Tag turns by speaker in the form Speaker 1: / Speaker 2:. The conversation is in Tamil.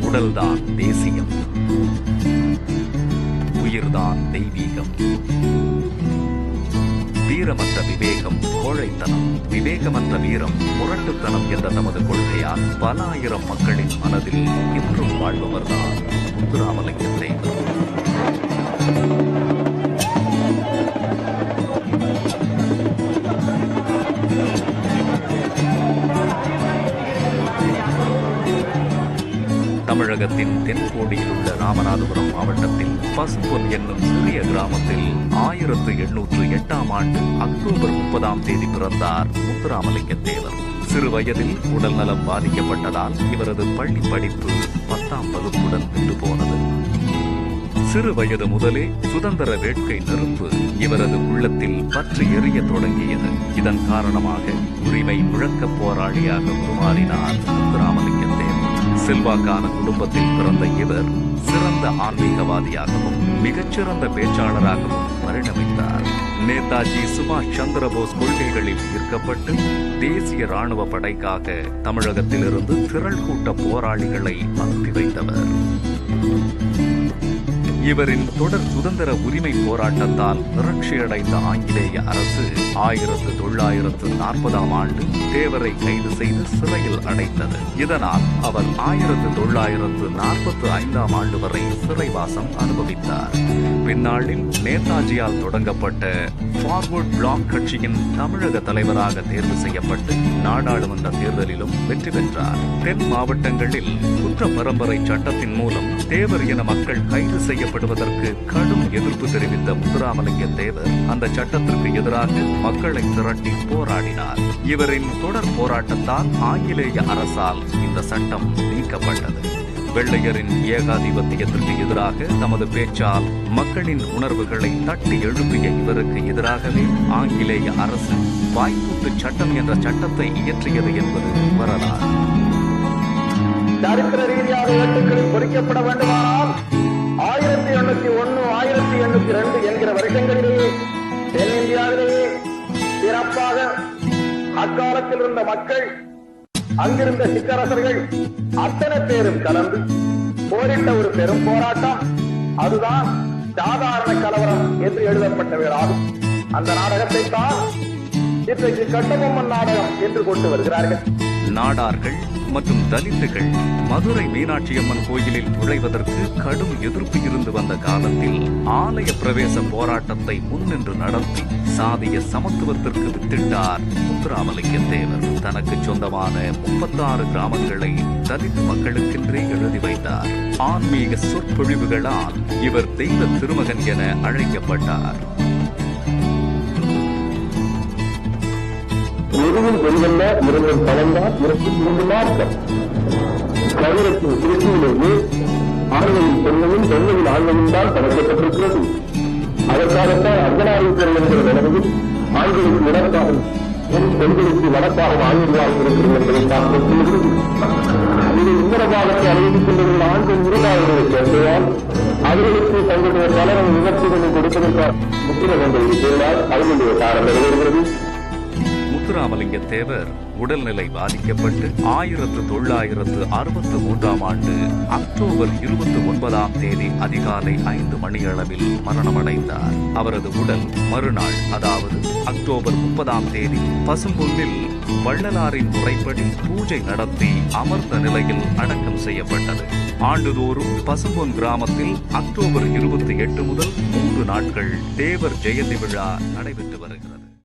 Speaker 1: உடல்தான் தேசியம், உயிர்தான் தெய்வீகம். வீரமற்ற விவேகம் கோழைத்தனம், விவேகமற்ற வீரம் முரட்டுத்தனம் என்ற தமது கொள்கையால் பல ஆயிரம் மக்களின் மனதில் இன்றும் வாழ்பவர்தான் முத்துராமலிங்க தேவர். தமிழகத்தின் தென்கோடியில் உள்ள ராமநாதபுரம் மாவட்டத்தில் பசும்பொன் என்னும் சிறிய கிராமத்தில் 1808ஆம் ஆண்டு அக்டோபர் 30ஆம் தேதி பிறந்தார் முத்துராமலிங்க தேவர். சிறு வயதில் உடல் நலம் பாதிக்கப்பட்டதால் இவரது பள்ளி படிப்பு 10ஆம் வகுப்புடன் நின்று போனது. சிறு வயது முதலே சுதந்திர வேட்கை நெருப்பு இவரது உள்ளத்தில் பற்றி எரிய தொடங்கியது. இதன் காரணமாக உரிமை முழக்க போராளியாக உருமாறினார் முத்துராமலிங்க தேவர். செல்வாக்கான குடும்பத்தில் பிறந்த இவர் சிறந்த ஆன்மீகவாதியாகவும் மிகச்சிறந்த பேச்சாளராகவும் பரிணமித்தார். நேதாஜி சுபாஷ் சந்திரபோஸ் கொள்கைகளில் ஈர்க்கப்பட்டு தேசிய ராணுவ படைக்காக தமிழகத்திலிருந்து திரள் கூட்ட போராளிகளை அனுப்பி வைத்தவர். இவரின் தொடர் சுதந்திர உரிமை போராட்டத்தால் புரட்சியடைந்த ஆங்கிலேய அரசு 1940ஆம் ஆண்டு தேவரை கைது செய்து சிறையில் அடைத்தது. இதனால் அவர் 1945ஆம் ஆண்டு வரை சிறைவாசம் அனுபவித்தார். பின்னாளில் நேதாஜியால் தொடங்கப்பட்ட ஃபார்வர்ட் பிளாக் கட்சியின் தமிழக தலைவராக தேர்வு செய்யப்பட்டு நாடாளுமன்ற தேர்தலிலும் வெற்றி பெற்றார். தென் மாவட்டங்களில் குற்ற பரம்பரை சட்டத்தின் மூலம் தேவர் என மக்கள் கைது செய்யப்படுவதற்கு கடும் எதிர்ப்பு தெரிவித்த முத்துராமலிங்க தேவர் அந்த சட்டத்திற்கு எதிராக மக்களை திரட்டி போராடினார். இவரின் தொடர் போராட்டத்தால் ஆங்கிலேய அரசால் இந்த சட்டம் நீக்கப்பட்டது. வெள்ளையரின் ஏகாதிபத்தியத்திற்கு எதிராக தமது பேச்சால் மக்களின் உணர்வுகளை தட்டி எழுப்பிய இவருக்கு எதிராகவே ஆங்கிலேய அரசு வாய்ப்பூட்டு சட்டம் என்ற சட்டத்தை இயற்றியது என்பது வரலாறு.
Speaker 2: சரித்திர ரீதியாக ஏட்டுக்களில் பொறிக்கப்பட வேண்டுமானால் 1801, 1802 என்கிற வருஷங்களிலேயே தென்னிந்தியாவிலேயே சிறப்பாக அக்காலத்தில் இருந்த மக்கள், அங்கிருந்த சிற்றரசர்கள் அத்தனை பேரும் கலந்து போரிட்ட ஒரு பெரும் போராட்டம். அதுதான் சாதாரண கலவரம் என்று எழுதப்பட்டவராகும். அந்த நாடகத்தை தான் இன்றைக்கு கட்டபொம்மன் நாடகம் என்று கொண்டு வருகிறார்கள்.
Speaker 1: நாடார்கள் மற்றும் தலித்துகள் மதுரை மீனாட்சியம்மன் கோயிலில் நுழைவதற்கு கடும் எதிர்ப்பு இருந்து வந்த காலத்தில் ஆலய பிரவேச போராட்டத்தை முன்னின்று நடத்தி சாதிய சமத்துவத்திற்கு வித்திட்டார் முத்துராமலிங்க தேவர். தனக்கு சொந்தமான 36 கிராமங்களை தலித் மக்களுக்கென்றே எழுதி வைத்தார். ஆன்மீக சொற்பொழிவுகளால் இவர் தெய்வ திருமகன் என அழைக்கப்பட்டார்.
Speaker 3: எதுவும் வெளிவல்ல இரண்டும் கலந்தால் இருக்கும் 3 நாட்கள். கவிரத்தின் திருச்சியிலேயே ஆண்களின் பெண்ணையும் பெண்களின் ஆண்களும் தான் படைக்கப்பட்டிருக்கிறது. அதற்காகத்தான் அர்த்தநாரீஸ்வரர் என்கிற நிலையில் ஆண்களுக்கு வடக்காகவும் பெண்களுக்கு வடக்காகவும் ஆண்களாக இருக்கிறது என்பதை பார்க்கிறது. இது இந்த பாகத்தை அனுமதிக் கொண்டிருந்த ஆண்கள் இருபாடுகளை சேர்ந்ததால் அவர்களுக்கு தங்களுடைய பலனை விமர்சனங்களை கொடுப்பதற்காக முத்திரங்கள் இருந்தால் அவர்களுடைய காரணம் நிறைவேறுகிறது.
Speaker 1: முத்துராமலிங்க தேவர் உடல்நிலை பாதிக்கப்பட்டு 1963ஆம் ஆண்டு அக்டோபர் 29ஆம் தேதி அதிகாலை 5 மணியளவில் மரணமடைந்தார். அவரது உடல் மறுநாள், அதாவது அக்டோபர் 30ஆம் தேதி பசும்பொன்னில் வள்ளலாரின் முறைப்படி பூஜை நடத்தி அமர்ந்த நிலையில் அடக்கம் செய்யப்பட்டது. ஆண்டுதோறும் பசும்பொன் கிராமத்தில் அக்டோபர் 28 முதல் 3 நாட்கள் தேவர் ஜெயந்தி விழா நடைபெற்று வருகிறது.